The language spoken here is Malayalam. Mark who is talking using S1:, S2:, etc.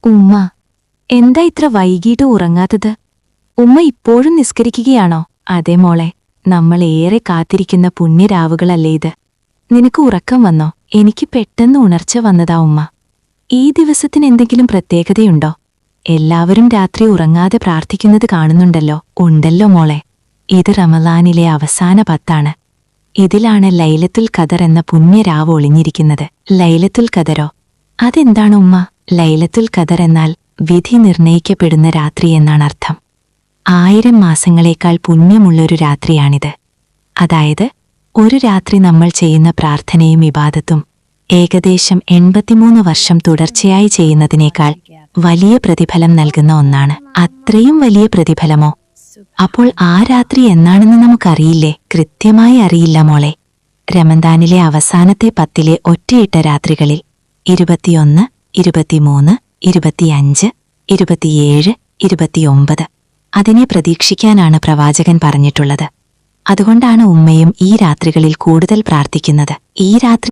S1: ഉമ്മ, എന്താ ഇത്ര വൈകിട്ട് ഉറങ്ങാത്തത്? ഉമ്മ ഇപ്പോഴും നിസ്കരിക്കുകയാണോ? അതെ മോളെ, നമ്മൾ ഏറെ കാത്തിരിക്കുന്ന പുണ്യരാവുകളല്ലേ ഇത്. നിനക്ക് ഉറക്കം വന്നോ? എനിക്ക് പെട്ടെന്ന് ഉണർച്ച വന്നതാ ഉമ്മ. ഈ ദിവസത്തിന് എന്തെങ്കിലും പ്രത്യേകതയുണ്ടോ? എല്ലാവരും രാത്രി ഉറങ്ങാതെ പ്രാർത്ഥിക്കുന്നത് കാണുന്നുണ്ടല്ലോ. ഉണ്ടല്ലോ മോളെ, ഇത് റമളാനിലെ അവസാന 10 ഇതിലാണ് ലൈലത്തുൽ ഖദർ എന്ന പുണ്യരാവ് ഒളിഞ്ഞിരിക്കുന്നത്. ലൈലത്തുൽ ഖദരോ? അതെന്താണ് ഉമ്മ? ലൈലത്തുൽ ഖദർ എന്നാൽ വിധി നിർണയിക്കപ്പെടുന്ന രാത്രി എന്നാണർത്ഥം. 1000 മാസങ്ങളേക്കാൾ പുണ്യമുള്ളൊരു രാത്രിയാണിത്. അതായത് ഒരു രാത്രി നമ്മൾ ചെയ്യുന്ന പ്രാർത്ഥനയും ഇബാദത്തും ഏകദേശം 83 വർഷം തുടർച്ചയായി ചെയ്യുന്നതിനേക്കാൾ വലിയ പ്രതിഫലം നൽകുന്ന ഒന്നാണ്. അത്രയും വലിയ പ്രതിഫലമോ? അപ്പോൾ ആ രാത്രി എന്നാണെന്ന് നമുക്കറിയില്ലേ? കൃത്യമായി അറിയില്ല മോളെ. റമദാനിലെ അവസാനത്തെ 10 ഒറ്റയിട്ട രാത്രികളിൽ 21, 23, 25, 27, 29 അതിനെ പ്രതീക്ഷിക്കാനാണ് പ്രവാചകൻ പറഞ്ഞിട്ടുള്ളത്. അതുകൊണ്ടാണ് ഉമ്മയും ഈ രാത്രികളിൽ കൂടുതൽ പ്രാർത്ഥിക്കുന്നത്. ഈ രാത്രി